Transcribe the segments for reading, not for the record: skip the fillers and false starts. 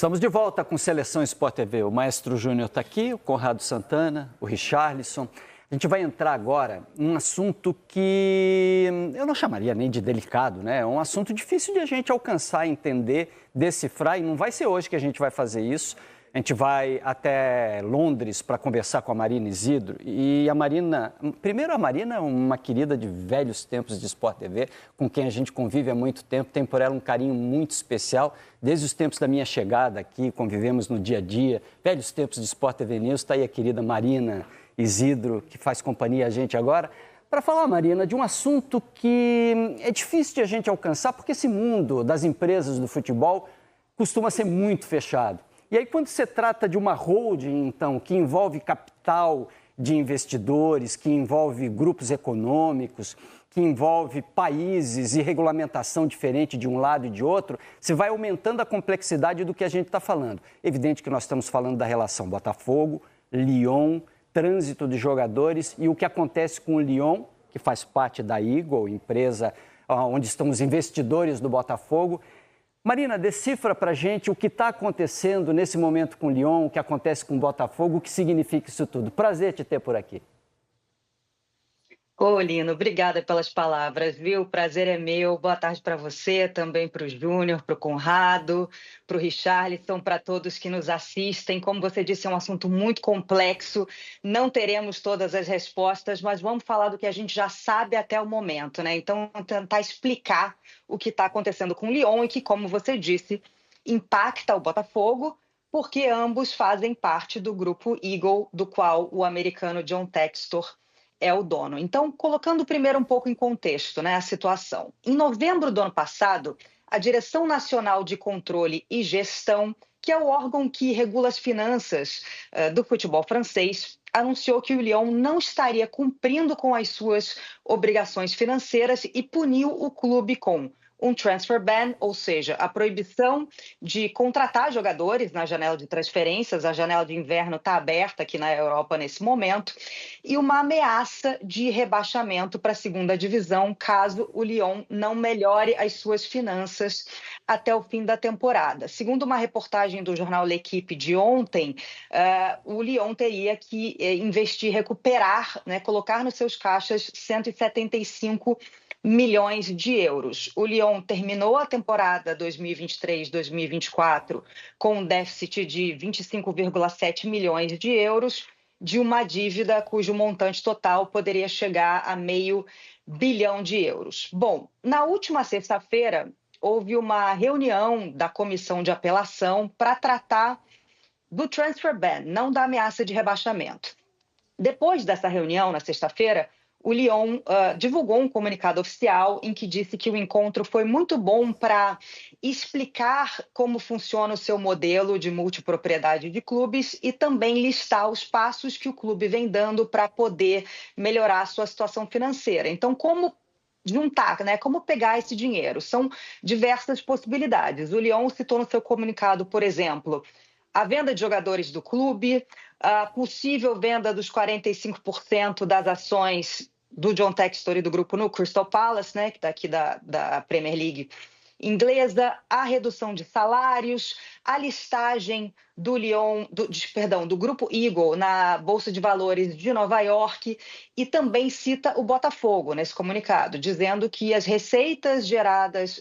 Estamos de volta com Seleção Sport TV. O Maestro Júnior está aqui, o Conrado Santana, o Richarlison. A gente vai entrar agora em um assunto que eu não chamaria nem de delicado, né? É um assunto difícil de a gente alcançar, entender, decifrar, e não vai ser hoje que a gente vai fazer isso. A gente vai até Londres para conversar com a Marina Isidro. E a Marina, primeiro a Marina é uma querida de velhos tempos de Sport TV, com quem a gente convive há muito tempo, tem por ela um carinho muito especial. Desde os tempos da minha chegada aqui, convivemos no dia a dia, velhos tempos de Sport TV News, está aí a querida Marina Isidro, que faz companhia a gente agora, para falar, Marina, de um assunto que é difícil de a gente alcançar, porque esse mundo das empresas do futebol costuma ser muito fechado. E aí, quando se trata de uma holding, então, que envolve capital de investidores, que envolve grupos econômicos, que envolve países e regulamentação diferente de um lado e de outro, você vai aumentando a complexidade do que a gente está falando. Evidente que nós estamos falando da relação Botafogo, Lyon, trânsito de jogadores e o que acontece com o Lyon, que faz parte da Eagle, empresa onde estão os investidores do Botafogo. Marina, decifra para a gente o que está acontecendo nesse momento com o Lyon, o que acontece com o Botafogo, o que significa isso tudo. Prazer te ter por aqui. Ô, Lino, obrigada pelas palavras, viu? O prazer é meu. Boa tarde para você, também para o Júnior, para o Conrado, para o Richarlison, para todos que nos assistem. Como você disse, é um assunto muito complexo, não teremos todas as respostas, mas vamos falar do que a gente já sabe até o momento, né? Então, tentar explicar o que está acontecendo com o Lyon e que, como você disse, impacta o Botafogo, porque ambos fazem parte do grupo Eagle, do qual o americano John Textor é o dono. Então, colocando primeiro um pouco em contexto, né, a situação. Em novembro do ano passado, a Direção Nacional de Controle e Gestão, que é o órgão que regula as finanças do futebol francês, anunciou que o Lyon não estaria cumprindo com as suas obrigações financeiras e puniu o clube com um transfer ban, ou seja, a proibição de contratar jogadores na janela de transferências. A janela de inverno está aberta aqui na Europa nesse momento, e uma ameaça de rebaixamento para a segunda divisão, caso o Lyon não melhore as suas finanças até o fim da temporada. Segundo uma reportagem do jornal L'Équipe de ontem, o Lyon teria que investir, recuperar, né, colocar nos seus caixas 175 milhões de euros. O Lyon terminou a temporada 2023-2024 com um déficit de 25,7 milhões de euros, de uma dívida cujo montante total poderia chegar a $500 milhão. Bom, na última sexta-feira, houve uma reunião da comissão de apelação para tratar do transfer ban, não da ameaça de rebaixamento. Depois dessa reunião, na sexta-feira, o Lyon divulgou um comunicado oficial em que disse que o encontro foi muito bom para explicar como funciona o seu modelo de multipropriedade de clubes e também listar os passos que o clube vem dando para poder melhorar a sua situação financeira. Então, como juntar, né? Como pegar esse dinheiro? São diversas possibilidades. O Lyon citou no seu comunicado, por exemplo, a venda de jogadores do clube, a possível venda dos 45% das ações do John Textor e do grupo no Crystal Palace, né, que está aqui da Premier League inglesa, a redução de salários, a listagem do do grupo Eagle na Bolsa de Valores de Nova York, e também cita o Botafogo nesse comunicado, dizendo que as receitas geradas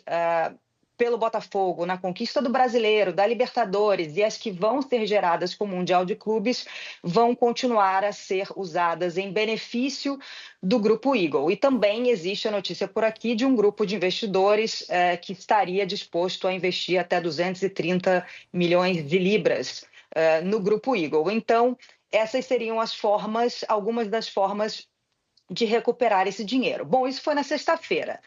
pelo Botafogo na conquista do Brasileiro, da Libertadores e as que vão ser geradas com o Mundial de Clubes vão continuar a ser usadas em benefício do Grupo Eagle. E também existe a notícia por aqui de um grupo de investidores que estaria disposto a investir até 230 milhões de libras no Grupo Eagle. Então, essas seriam as formas, algumas das formas de recuperar esse dinheiro. Bom, isso foi na sexta-feira.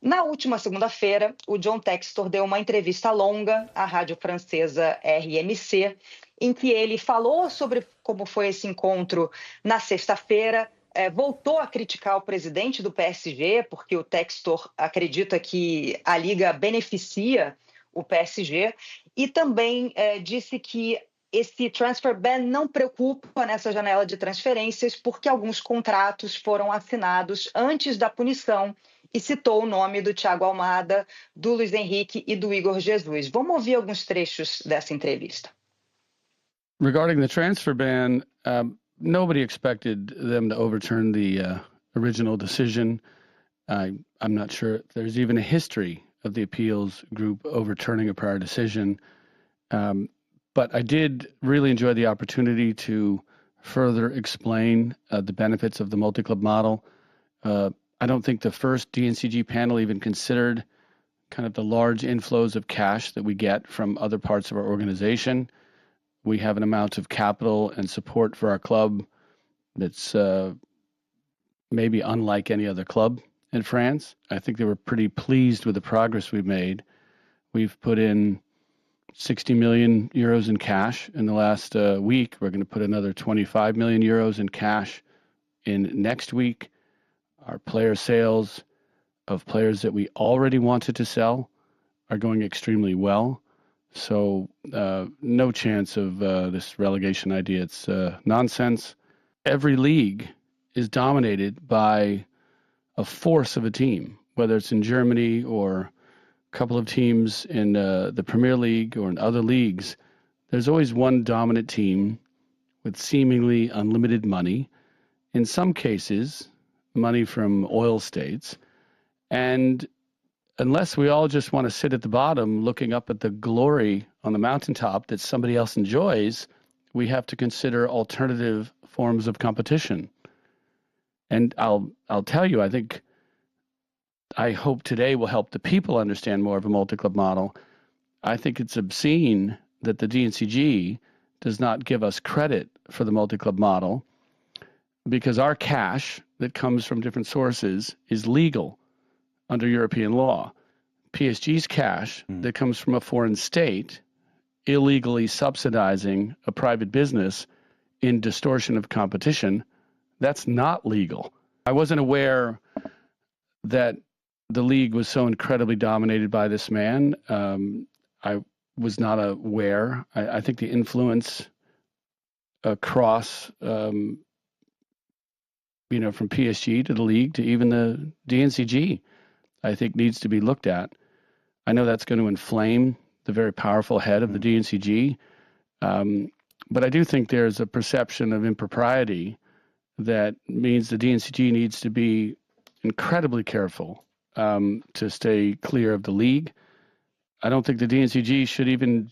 Na última segunda-feira, o John Textor deu uma entrevista longa à rádio francesa RMC, em que ele falou sobre como foi esse encontro na sexta-feira, voltou a criticar o presidente do PSG, porque o Textor acredita que a Liga beneficia o PSG, e também disse que esse transfer ban não preocupa nessa janela de transferências, porque alguns contratos foram assinados antes da punição e citou o nome do Thiago Almada, do Luiz Henrique e do Igor Jesus. Vamos ouvir alguns trechos dessa entrevista. Regarding the transfer ban, nobody expected them to overturn the original decision. I'm not sure if there's even a history of the appeals group overturning a prior decision. But I did really enjoy the opportunity to further explain the benefits of the multi-club model. I don't think the first DNCG panel even considered kind of the large inflows of cash that we get from other parts of our organization. We have an amount of capital and support for our club that's maybe unlike any other club in France. I think they were pretty pleased with the progress we've made. We've put in 60 million euros in cash in the last week. We're going to put another 25 million euros in cash in next week. Our player sales of players that we already wanted to sell are going extremely well. So no chance of this relegation idea. It's nonsense. Every league is dominated by a force of a team, whether it's in Germany or a couple of teams in the Premier League or in other leagues. There's always one dominant team with seemingly unlimited money. In some cases, money from oil states. And unless we all just want to sit at the bottom looking up at the glory on the mountaintop that somebody else enjoys, we have to consider alternative forms of competition. And I'll tell you, I hope today will help the people understand more of a multi-club model. I think it's obscene that the DNCG does not give us credit for the multi-club model, because our cash that comes from different sources is legal under European law. PSG's cash that comes from a foreign state illegally subsidizing a private business in distortion of competition, that's not legal. I wasn't aware that the league was so incredibly dominated by this man. I was not aware. I think the influence across, from PSG to the league to even the DNCG, I think needs to be looked at. I know that's going to inflame the very powerful head of the DNCG, but I do think there's a perception of impropriety that means the DNCG needs to be incredibly careful to stay clear of the league. I don't think the DNCG should even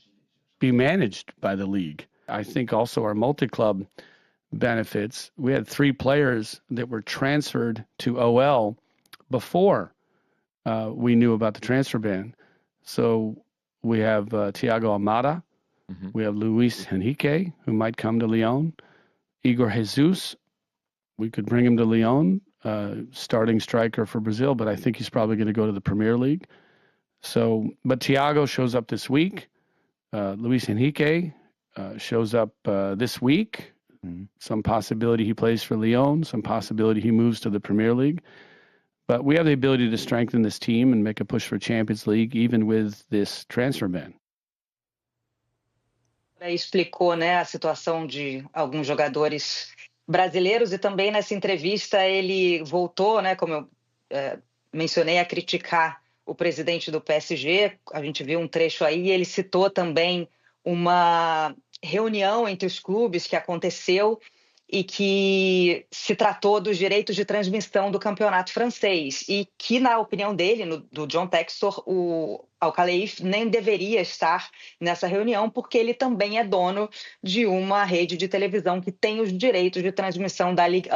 be managed by the league. I think also our multi-club benefits. We had 3 players that were transferred to OL before we knew about the transfer ban. So we have Thiago Almada, we have Luis Henrique, who might come to Lyon, Igor Jesus, we could bring him to Lyon, starting striker for Brazil, but I think he's probably going to go to the Premier League. So, but Thiago shows up this week. Luis Henrique shows up this week. Some possibility he plays for Lyon, some possibility he moves to the Premier League. But we have the ability to strengthen this team and make a push for Champions League, even with this transfer ban. Explicou, a situação de alguns jogadores brasileiros, e também nessa entrevista ele voltou, como eu mencionei, a criticar o presidente do PSG. A gente viu um trecho aí, ele citou também uma reunião entre os clubes que aconteceu e que se tratou dos direitos de transmissão do campeonato francês, e que, na opinião dele, do John Textor, o Al-Khelaifi nem deveria estar nessa reunião, porque ele também é dono de uma rede de televisão que tem os direitos de transmissão da Ligue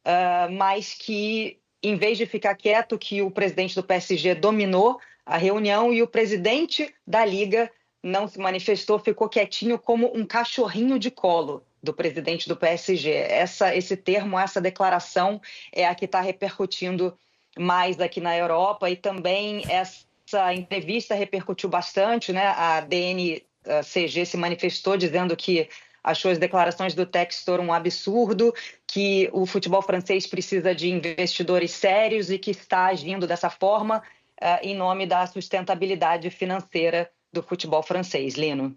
1, mas que, em vez de ficar quieto, que o presidente do PSG dominou a reunião e o presidente da Liga não se manifestou, ficou quietinho como um cachorrinho de colo do presidente do PSG. Esse termo, essa declaração é a que está repercutindo mais aqui na Europa, e também essa entrevista repercutiu bastante, A DNCG se manifestou dizendo que achou as declarações do Textor um absurdo, que o futebol francês precisa de investidores sérios e que está agindo dessa forma em nome da sustentabilidade financeira do futebol francês. Lino.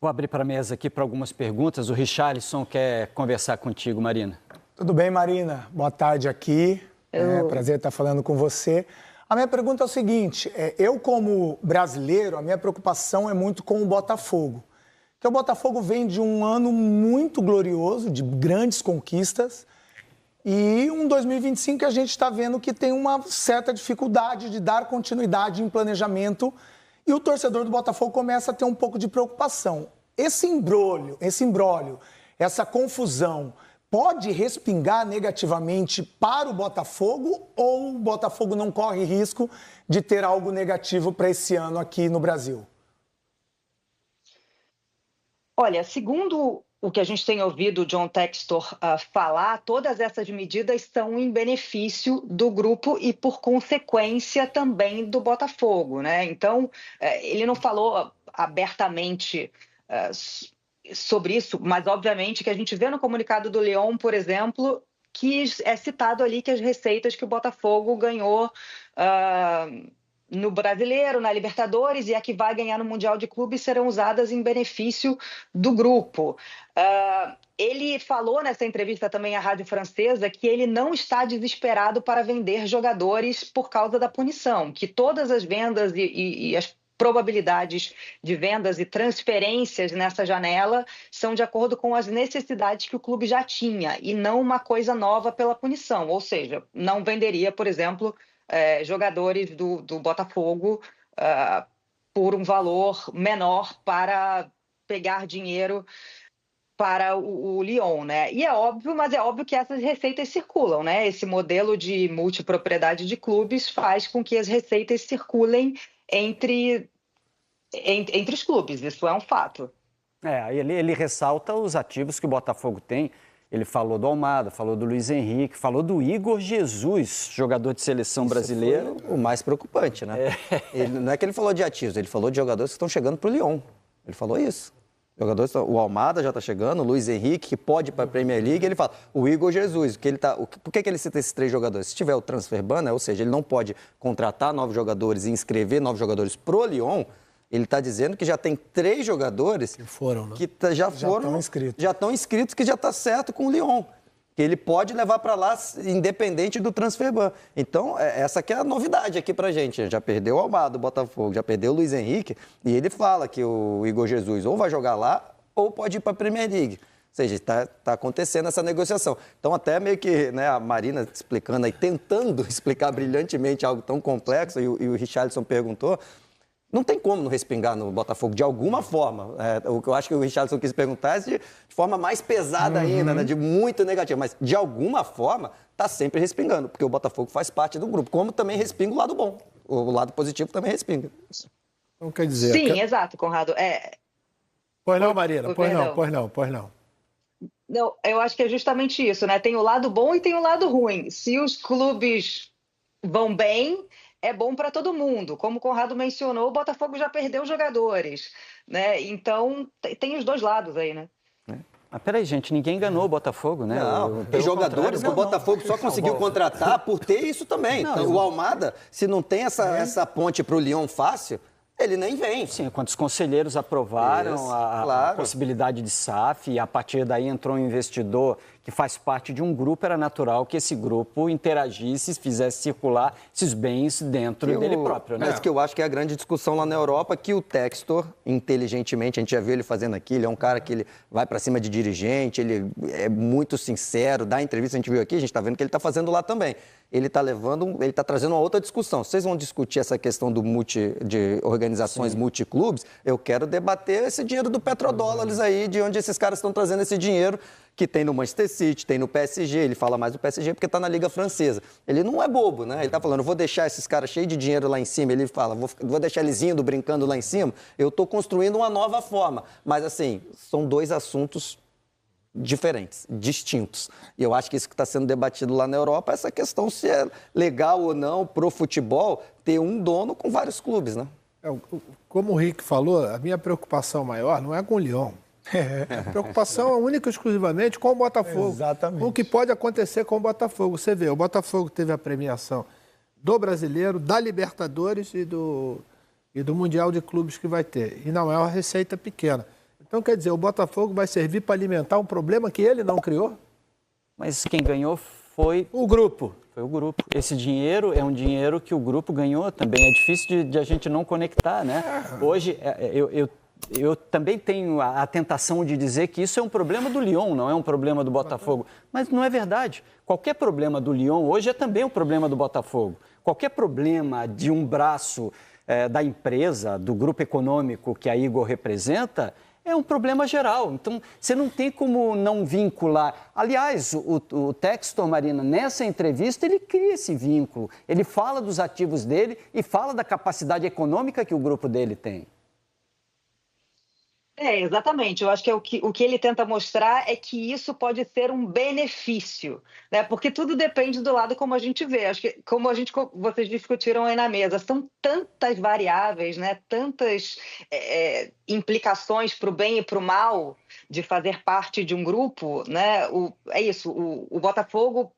Vou abrir para a mesa aqui para algumas perguntas. O Richarlison quer conversar contigo, Marina. Tudo bem, Marina? Boa tarde aqui. Prazer estar falando com você. A minha pergunta é o seguinte, eu como brasileiro, a minha preocupação é muito com o Botafogo. Porque o Botafogo vem de um ano muito glorioso, de grandes conquistas, e um 2025 que a gente está vendo que tem uma certa dificuldade de dar continuidade em planejamento, e o torcedor do Botafogo começa a ter um pouco de preocupação. Esse imbróglio, essa confusão, pode respingar negativamente para o Botafogo ou o Botafogo não corre risco de ter algo negativo para esse ano aqui no Brasil? Olha, segundo o que a gente tem ouvido o John Textor falar, todas essas medidas são em benefício do grupo e, por consequência, também do Botafogo, né? Então, ele não falou abertamente sobre isso, mas obviamente que a gente vê no comunicado do Lyon, por exemplo, que é citado ali que as receitas que o Botafogo ganhou no Brasileiro, na Libertadores e a que vai ganhar no Mundial de Clubes serão usadas em benefício do grupo. Ele falou nessa entrevista também à Rádio Francesa que ele não está desesperado para vender jogadores por causa da punição, que todas as vendas e as probabilidades de vendas e transferências nessa janela são de acordo com as necessidades que o clube já tinha e não uma coisa nova pela punição. Ou seja, não venderia, por exemplo, jogadores do Botafogo por um valor menor para pegar dinheiro para o Lyon, né? E é óbvio, mas é óbvio que essas receitas circulam, né? Esse modelo de multipropriedade de clubes faz com que as receitas circulem entre os clubes, isso é um fato. Ele ressalta os ativos que o Botafogo tem. Ele falou do Almada, falou do Luiz Henrique, falou do Igor Jesus, jogador de seleção brasileira. O mais preocupante, né? Não é que ele falou de ativos, ele falou de jogadores que estão chegando para o Lyon. Ele falou isso. O Almada já está chegando, o Luiz Henrique, que pode ir para a Premier League, ele fala, o Igor Jesus, por que ele cita esses 3 jogadores? Se tiver o transfer ban, né, ou seja, ele não pode contratar novos jogadores e inscrever novos jogadores pro Lyon, ele está dizendo que já tem 3 jogadores que foram, né? Que já estão inscritos, que já está certo com o Lyon. Que ele pode levar para lá independente do transfer ban. Então, essa aqui é a novidade aqui pra gente. Já perdeu o Almada do Botafogo, já perdeu o Luiz Henrique, e ele fala que o Igor Jesus ou vai jogar lá ou pode ir para a Premier League. Ou seja, está acontecendo essa negociação. Então, até meio que, né, a Marina explicando aí, tentando explicar brilhantemente algo tão complexo, e o Richarlison perguntou, não tem como não respingar no Botafogo de alguma forma. O que eu acho que o Richarlison quis perguntar é de forma mais pesada ainda, né, de muito negativa. Mas, de alguma forma, está sempre respingando, porque o Botafogo faz parte do grupo, como também respinga o lado bom. O lado positivo também respinga. Então, quer dizer... Sim, exato, Conrado. Pois não, Marina, pois não. Não, eu acho que é justamente isso, né? Tem o lado bom e tem o lado ruim. Se os clubes vão bem, é bom para todo mundo. Como o Conrado mencionou, o Botafogo já perdeu jogadores, né? Então, tem os dois lados aí, né? Mas peraí, gente, ninguém enganou o Botafogo, né? Não, tem jogadores que o Botafogo só conseguiu contratar por ter isso também. O Almada, se não tem essa ponte para o Lyon fácil, ele nem vem. Sim, quando os conselheiros aprovaram a possibilidade de SAF, e a partir daí entrou um investidor que faz parte de um grupo, era natural que esse grupo interagisse, fizesse circular esses bens dentro dele próprio, né? Mas que eu acho que é a grande discussão lá na Europa, que o Textor, inteligentemente, a gente já viu ele fazendo aqui, ele é um cara que ele vai para cima de dirigente, ele é muito sincero, dá entrevista, a gente viu aqui, a gente está vendo que ele está fazendo lá também. Ele está trazendo uma outra discussão. Vocês vão discutir essa questão de organizações multiclubes, eu quero debater esse dinheiro do petrodólares aí, de onde esses caras estão trazendo esse dinheiro, que tem no Manchester City, tem no PSG, ele fala mais do PSG porque está na Liga Francesa. Ele não é bobo, né? Ele está falando, vou deixar esses caras cheios de dinheiro lá em cima, ele fala, vou deixar eles indo, brincando lá em cima, eu estou construindo uma nova forma. Mas, assim, são 2 assuntos diferentes, distintos. E eu acho que isso que está sendo debatido lá na Europa, essa questão se é legal ou não para o futebol ter um dono com vários clubes, né? Como o Rick falou, a minha preocupação maior não é com o Lyon. A preocupação é única e exclusivamente com o Botafogo. Exatamente. O que pode acontecer com o Botafogo. Você vê, o Botafogo teve a premiação do Brasileiro, da Libertadores e do Mundial de Clubes que vai ter. E não é uma receita pequena. Então, quer dizer, o Botafogo vai servir para alimentar um problema que ele não criou? Mas quem ganhou foi O grupo. Foi o grupo. Esse dinheiro é um dinheiro que o grupo ganhou também. É difícil de a gente não conectar, né? Hoje, eu também tenho a tentação de dizer que isso é um problema do Lyon, não é um problema do Botafogo. Mas não é verdade. Qualquer problema do Lyon hoje é também um problema do Botafogo. Qualquer problema de um braço da empresa, do grupo econômico que a Igor representa, é um problema geral. Então, você não tem como não vincular. Aliás, o Textor, Marina, nessa entrevista, ele cria esse vínculo. Ele fala dos ativos dele e fala da capacidade econômica que o grupo dele tem. Exatamente. Eu acho que, o que ele tenta mostrar é que isso pode ser um benefício, né? Porque tudo depende do lado como a gente vê. Acho que, vocês discutiram aí na mesa, são tantas variáveis, né? Tantas implicações para o bem e para o mal de fazer parte de um grupo, né? O Botafogo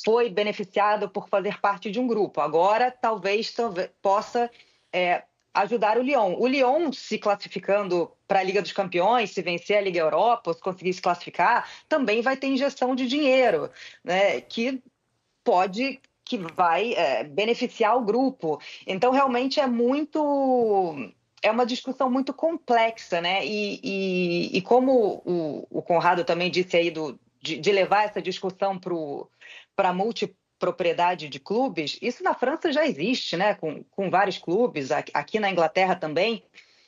foi beneficiado por fazer parte de um grupo. Agora, talvez possa ajudar o Lyon. O Lyon se classificando para a Liga dos Campeões, se vencer a Liga Europa, se conseguir se classificar, também vai ter injeção de dinheiro, né, que vai beneficiar o grupo. Então, realmente é uma discussão muito complexa, né? E como o Conrado também disse aí de levar essa discussão para a multipropriedade de clubes, isso na França já existe, né? Com vários clubes, aqui na Inglaterra também.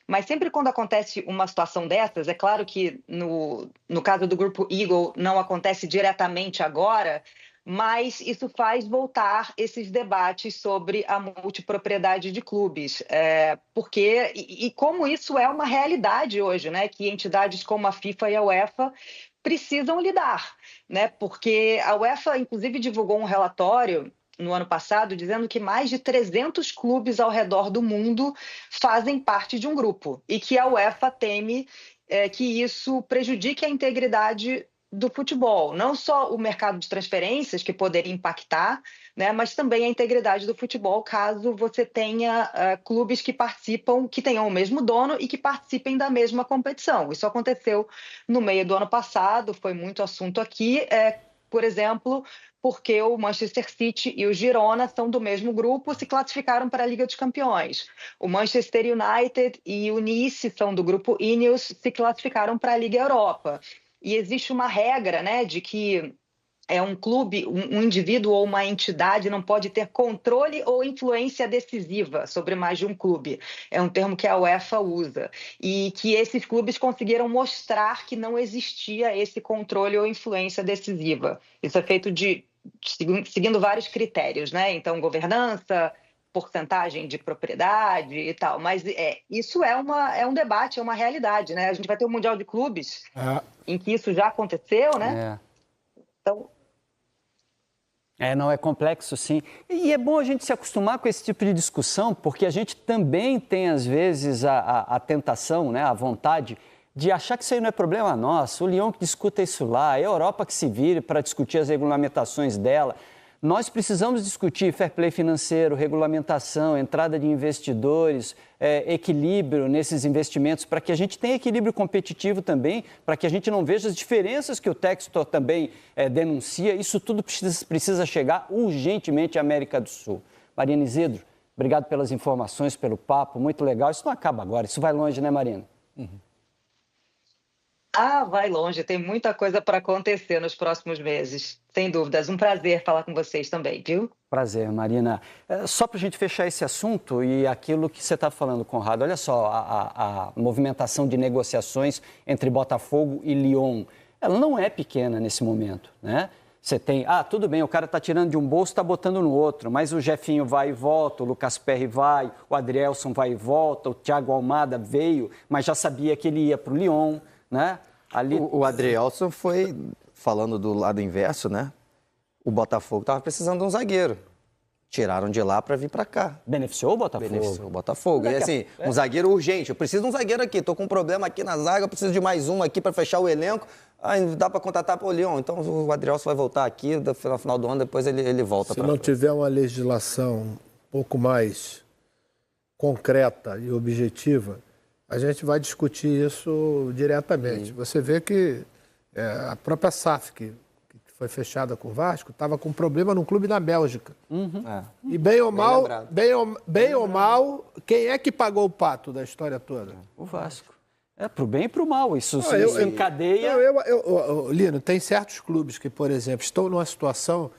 Mas sempre quando acontece uma situação dessas, é claro que no caso do Grupo Eagle não acontece diretamente agora, mas isso faz voltar esses debates sobre a multipropriedade de clubes. Porque, e como isso é uma realidade hoje, né? Que entidades como a FIFA e a UEFA precisam lidar, né? Porque a UEFA, inclusive, divulgou um relatório no ano passado, dizendo que mais de 300 clubes ao redor do mundo fazem parte de um grupo e que a UEFA teme que isso prejudique a integridade do futebol, não só o mercado de transferências, que poderia impactar, né, mas também a integridade do futebol, caso você tenha clubes que participam, que tenham o mesmo dono e que participem da mesma competição. Isso aconteceu no meio do ano passado, foi muito assunto aqui, por exemplo, porque o Manchester City e o Girona são do mesmo grupo, se classificaram para a Liga dos Campeões. O Manchester United e o Nice são do grupo Ineos, se classificaram para a Liga Europa. E existe uma regra, né, de que um clube, um indivíduo ou uma entidade não pode ter controle ou influência decisiva sobre mais de um clube. É um termo que a UEFA usa. E que esses clubes conseguiram mostrar que não existia esse controle ou influência decisiva. Isso é feito seguindo vários critérios, né? Então, governança, porcentagem de propriedade e tal. Mas isso é um debate, é uma realidade, né? A gente vai ter um Mundial de Clubes em que isso já aconteceu, né? Então... não, é complexo, sim. E é bom a gente se acostumar com esse tipo de discussão, porque a gente também tem, às vezes, a tentação, né, a vontade de achar que isso aí não é problema nosso. O Lyon que discuta isso lá, a Europa que se vire para discutir as regulamentações dela. Nós precisamos discutir fair play financeiro, regulamentação, entrada de investidores, equilíbrio nesses investimentos, para que a gente tenha equilíbrio competitivo também, para que a gente não veja as diferenças que o Textor também denuncia. Isso tudo precisa chegar urgentemente à América do Sul. Marina Isidro, obrigado pelas informações, pelo papo, muito legal. Isso não acaba agora, isso vai longe, né, Marina? Vai longe, tem muita coisa para acontecer nos próximos meses, sem dúvidas. Um prazer falar com vocês também, viu? Prazer, Marina. Só para a gente fechar esse assunto e aquilo que você está falando, Conrado, olha só, a movimentação de negociações entre Botafogo e Lyon, ela não é pequena nesse momento, né? Você tem, tudo bem, o cara está tirando de um bolso e está botando no outro, mas o Jefinho vai e volta, o Lucas Perry vai, o Adrielson vai e volta, o Thiago Almada veio, mas já sabia que ele ia para o Lyon, né? O Adrielson foi, falando do lado inverso, né? O Botafogo estava precisando de um zagueiro. Tiraram de lá para vir para cá. Beneficiou o Botafogo? Beneficiou o Botafogo. E assim, um zagueiro urgente. Eu preciso de um zagueiro aqui. Estou com um problema aqui na zaga, eu preciso de mais um aqui para fechar o elenco. Dá para contratar para o Lyon. Então o Adrielson vai voltar aqui no final do ano, depois ele volta. Se não tiver uma legislação um pouco mais concreta e objetiva, a gente vai discutir isso diretamente. Você vê que a própria SAF, que foi fechada com o Vasco, estava com problema num clube na Bélgica. E Bem lembrado. bem ou mal, quem é que pagou o pato da história toda? O Vasco. É pro bem e pro mal. Isso se encadeia. Lino, tem certos clubes que, por exemplo, estão numa situação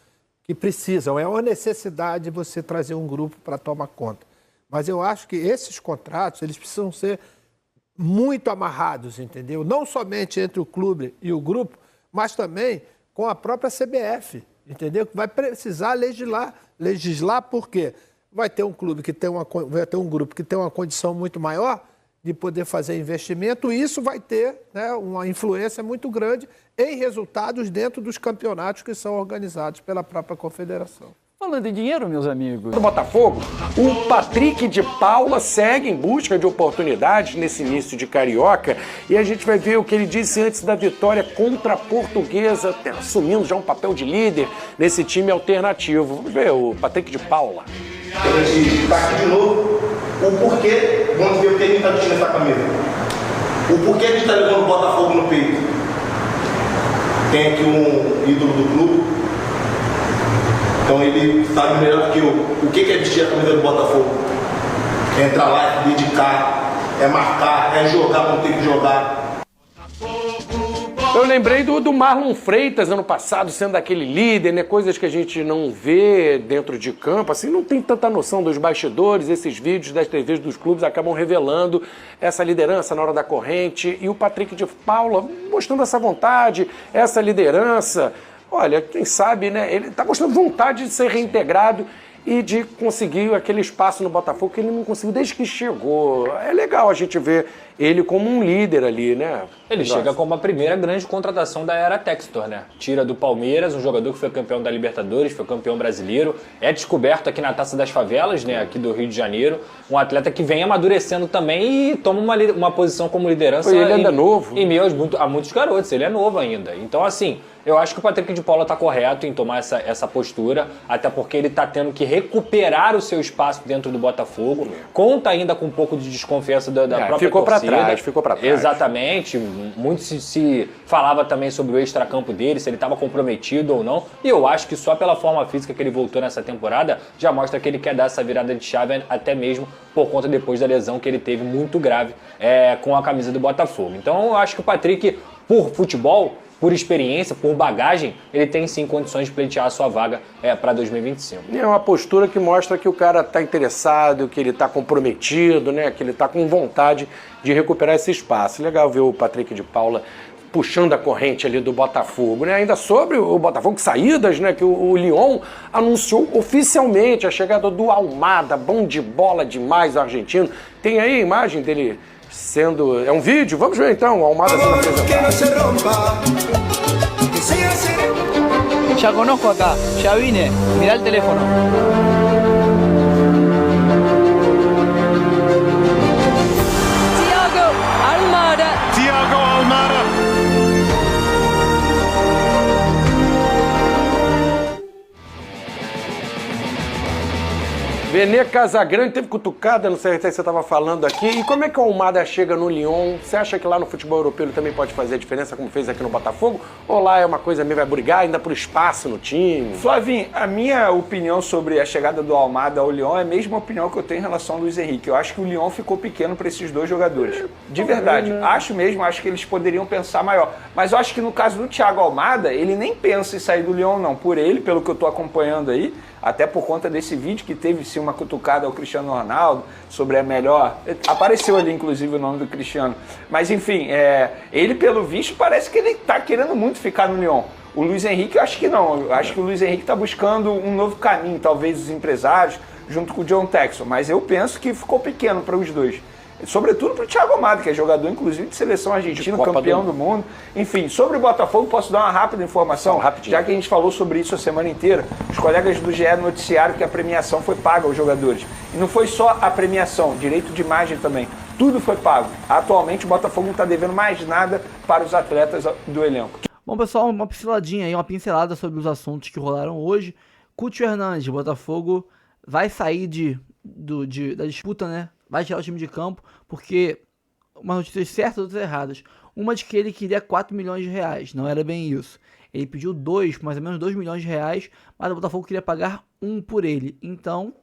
que precisam, é uma necessidade você trazer um grupo para tomar conta. Mas eu acho que esses contratos, eles precisam ser muito amarrados, entendeu? Não somente entre o clube e o grupo, mas também com a própria CBF, entendeu? Que vai precisar legislar por quê? Vai ter um clube que tem vai ter um grupo que tem uma condição muito maior de poder fazer investimento, e isso vai ter, né, uma influência muito grande em resultados dentro dos campeonatos que são organizados pela própria confederação. Falando em dinheiro, meus amigos. Do Botafogo, o Patrick de Paula segue em busca de oportunidades nesse início de Carioca, e a gente vai ver o que ele disse antes da vitória contra a Portuguesa, assumindo já um papel de líder nesse time alternativo. Vamos ver o Patrick de Paula. A gente está aqui de novo, o porquê, vamos ver o que a gente está vestindo essa camisa. O porquê a gente está levando o Botafogo no peito. Tem aqui um ídolo do clube. Então ele sabe melhor do que eu o que é vestir a camisa do Botafogo. É entrar lá, é dedicar, é marcar, é jogar quando tem que jogar. Eu lembrei do Marlon Freitas ano passado sendo aquele líder, né? Coisas que a gente não vê dentro de campo, assim, não tem tanta noção dos bastidores. Esses vídeos das TVs dos clubes acabam revelando essa liderança na hora da corrente, e o Patrick de Paula mostrando essa vontade, essa liderança. Olha, quem sabe, né? Ele está mostrando vontade de ser reintegrado e de conseguir aquele espaço no Botafogo que ele não conseguiu desde que chegou. É legal a gente ver ele como um líder ali, né? Ele chega como a primeira grande contratação da era Textor, né? Tira do Palmeiras, um jogador que foi campeão da Libertadores, foi campeão brasileiro, é descoberto aqui na Taça das Favelas, né? Aqui do Rio de Janeiro. Um atleta que vem amadurecendo também e toma uma posição como liderança. Ele ainda é novo. Em meio a muitos garotos, ele é novo ainda. Então, assim, eu acho que o Patrick de Paula está correto em tomar essa postura, até porque ele está tendo que recuperar o seu espaço dentro do Botafogo. Conta ainda com um pouco de desconfiança da própria ficou torcida. Ficou para trás. Exatamente. Muito se falava também sobre o extracampo dele, se ele estava comprometido ou não. E eu acho que só pela forma física que ele voltou nessa temporada já mostra que ele quer dar essa virada de chave, até mesmo por conta depois da lesão que ele teve muito grave com a camisa do Botafogo. Então eu acho que o Patrick, por futebol, por experiência, por bagagem, ele tem sim condições de pleitear a sua vaga para 2025. E é uma postura que mostra que o cara está interessado, que ele está comprometido, né? Que ele está com vontade de recuperar esse espaço. Legal ver o Patrick de Paula puxando a corrente ali do Botafogo, né? Ainda sobre o Botafogo, saídas, né? Que o Lyon anunciou oficialmente a chegada do Almada, bom de bola demais o argentino. Tem aí a imagem dele sendo... É um vídeo? Vamos ver então, o Almada sendo apresentado. Ya conozco acá, ya vine, mirá el teléfono. Thiago Almada. Vene Casagrande teve cutucada, não sei se você estava falando aqui. E como é que o Almada chega no Lyon? Você acha que lá no futebol europeu ele também pode fazer a diferença, como fez aqui no Botafogo? Ou lá é uma coisa meio, vai brigar ainda por espaço no time? Flavinho, a minha opinião sobre a chegada do Almada ao Lyon é a mesma opinião que eu tenho em relação ao Luiz Henrique. Eu acho que o Lyon ficou pequeno para esses dois jogadores. De verdade. Acho que eles poderiam pensar maior. Mas eu acho que no caso do Thiago Almada, ele nem pensa em sair do Lyon, não. Por ele, pelo que eu estou acompanhando aí, até por conta desse vídeo que teve sim uma cutucada ao Cristiano Ronaldo sobre a melhor... Apareceu ali, inclusive, o nome do Cristiano. Mas, enfim, ele, pelo visto, parece que ele está querendo muito ficar no Lyon. O Luiz Henrique, eu acho que não. Eu acho que o Luiz Henrique está buscando um novo caminho, talvez os empresários, junto com o John Textor. Mas eu penso que ficou pequeno para os dois. Sobretudo para o Thiago Almada, que é jogador, inclusive, de seleção argentina, campeão do mundo. Enfim, sobre o Botafogo, posso dar uma rápida informação, já que a gente falou sobre isso a semana inteira. Os colegas do GE noticiaram que a premiação foi paga aos jogadores. E não foi só a premiação, direito de imagem também. Tudo foi pago. Atualmente, o Botafogo não está devendo mais nada para os atletas do elenco. Bom, pessoal, uma pinceladinha aí, uma pincelada sobre os assuntos que rolaram hoje. Cúcio Hernandes, Botafogo vai sair da disputa, né? Vai tirar o time de campo, porque umas notícias certas e outras erradas. Uma de que ele queria 4 milhões de reais, não era bem isso. Ele pediu mais ou menos 2 milhões de reais, mas o Botafogo queria pagar 1 por ele. Então,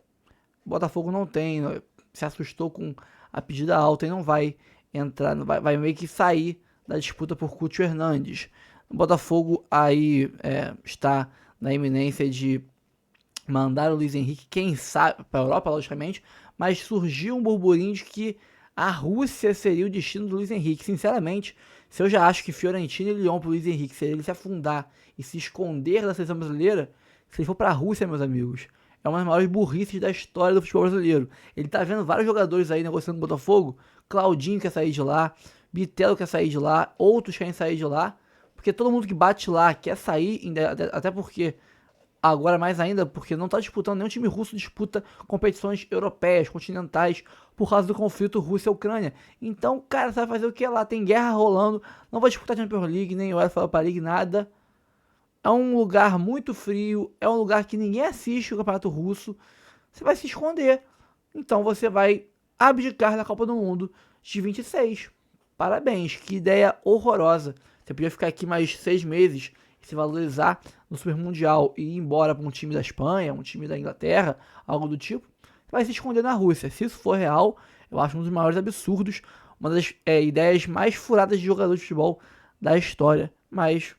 o Botafogo não tem, se assustou com a pedida alta e não vai entrar, vai meio que sair da disputa por Cúcio Hernandes. O Botafogo aí está na iminência de mandar o Luiz Henrique, quem sabe, para a Europa, logicamente, mas surgiu um burburinho de que a Rússia seria o destino do Luiz Henrique. Sinceramente, se eu já acho que Fiorentina e Lyon para o Luiz Henrique seria ele se afundar e se esconder da seleção brasileira, se ele for para a Rússia, meus amigos, é uma das maiores burrices da história do futebol brasileiro. Ele tá vendo vários jogadores aí negociando com o Botafogo. Claudinho quer sair de lá, Bitelo quer sair de lá, outros querem sair de lá, porque todo mundo que bate lá quer sair, até porque, agora mais ainda, porque não tá disputando, nenhum time russo disputa competições europeias, continentais, por causa do conflito Rússia-Ucrânia. Então, cara, você vai fazer o que lá? Tem guerra rolando, não vai disputar Champions League, nem UEFA Europa League, nada. É um lugar muito frio, é um lugar que ninguém assiste o Campeonato Russo. Você vai se esconder. Então você vai abdicar da Copa do Mundo de 26. Parabéns, que ideia horrorosa. Você podia ficar aqui mais 6 meses e se valorizar no Super Mundial e ir embora para um time da Espanha, um time da Inglaterra, algo do tipo. Você vai se esconder na Rússia. Se isso for real, eu acho um dos maiores absurdos, uma das ideias mais furadas de jogador de futebol da história. Mas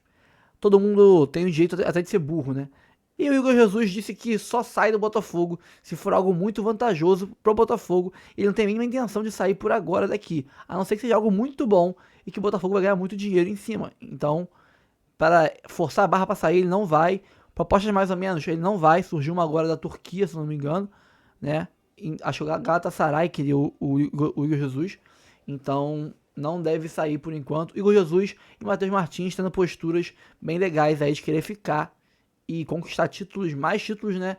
todo mundo tem o direito até de ser burro, né? E o Igor Jesus disse que só sai do Botafogo se for algo muito vantajoso pro Botafogo. Ele não tem a mínima intenção de sair por agora daqui, a não ser que seja algo muito bom e que o Botafogo vai ganhar muito dinheiro em cima. Então, para forçar a barra para sair, ele não vai. Propostas mais ou menos, ele não vai. Surgiu uma agora da Turquia, se não me engano, né? Acho que o Galatasaray queria o Igor Jesus. Então, não deve sair por enquanto. Igor Jesus e Matheus Martins tendo posturas bem legais aí de querer ficar e conquistar títulos, mais títulos, né?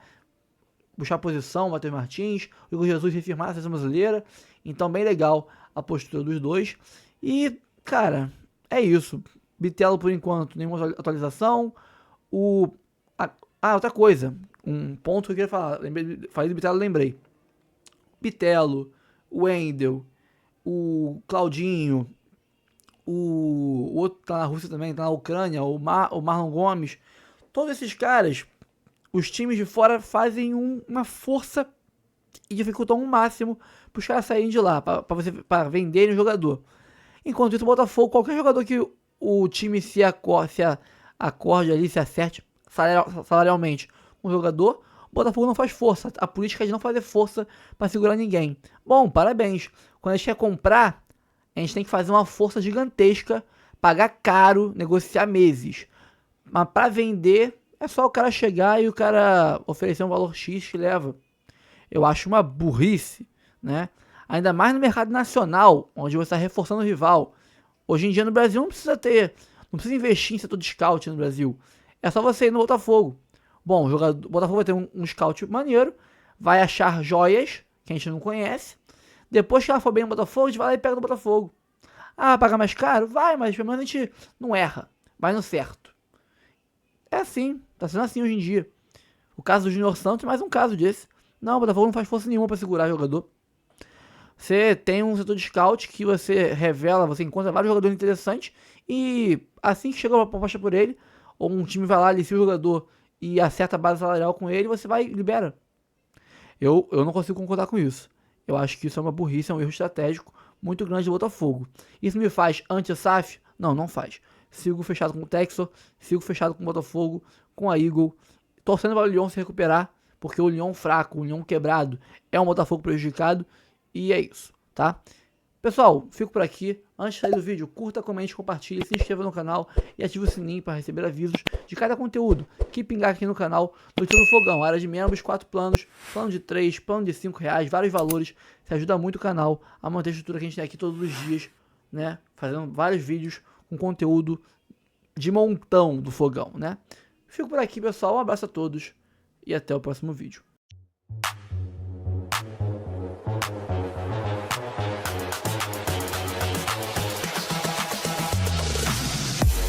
Puxar posição, Matheus Martins, o Igor Jesus refirmar a seleção brasileira. Então, bem legal a postura dos dois. E, cara, é isso. Bitelo, por enquanto, nenhuma atualização. Outra coisa. Um ponto que eu queria falar. Falei do Bitelo, lembrei. Bitelo, o Wendel, o Claudinho, o outro tá na Rússia também, tá na Ucrânia, o Marlon Gomes. Todos esses caras, os times de fora fazem uma força e dificultam ao máximo para os caras saírem de lá, para venderem o jogador. Enquanto isso, o Botafogo, qualquer jogador que o time se acorde ali, se acerte salarialmente com o jogador, o Botafogo não faz força. A política é de não fazer força para segurar ninguém. Bom, parabéns. Quando a gente quer comprar, a gente tem que fazer uma força gigantesca, pagar caro, negociar meses. Mas para vender, é só o cara chegar e o cara oferecer um valor X que leva. Eu acho uma burrice, né? Ainda mais no mercado nacional, onde você está reforçando o rival. Hoje em dia no Brasil não precisa investir em setor de scout no Brasil. É só você ir no Botafogo. Bom, o Botafogo vai ter um scout maneiro, vai achar joias que a gente não conhece. Depois que ela for bem no Botafogo, a gente vai lá e pega no Botafogo. Ah, pagar mais caro? Vai, mas pelo menos a gente não erra. Vai no certo. É assim, tá sendo assim hoje em dia. O caso do Júnior Santos é mais um caso desse. Não, o Botafogo não faz força nenhuma pra segurar o jogador. Você tem um setor de scout que você revela, você encontra vários jogadores interessantes e assim que chega uma proposta por ele, ou um time vai lá, licia o jogador e acerta a base salarial com ele, você vai e libera. Eu não consigo concordar com isso. Eu acho que isso é uma burrice, é um erro estratégico muito grande do Botafogo. Isso me faz anti-SAF? Não faz. Sigo fechado com o Texor, sigo fechado com o Botafogo, com a Eagle, torcendo para o Lyon se recuperar, porque o Lyon fraco, o Lyon quebrado, é um Botafogo prejudicado, e é isso, tá? Pessoal, fico por aqui. Antes de sair do vídeo, curta, comente, compartilhe, se inscreva no canal e ative o sininho para receber avisos de cada conteúdo que pingar aqui no canal do Tio do Fogão. Área de membros, 4 planos, plano de 3, plano de 5 reais, vários valores. Isso ajuda muito o canal a manter a estrutura que a gente tem aqui todos os dias, né? Fazendo vários vídeos com conteúdo de montão do Fogão, né? Fico por aqui, pessoal. Um abraço a todos e até o próximo vídeo.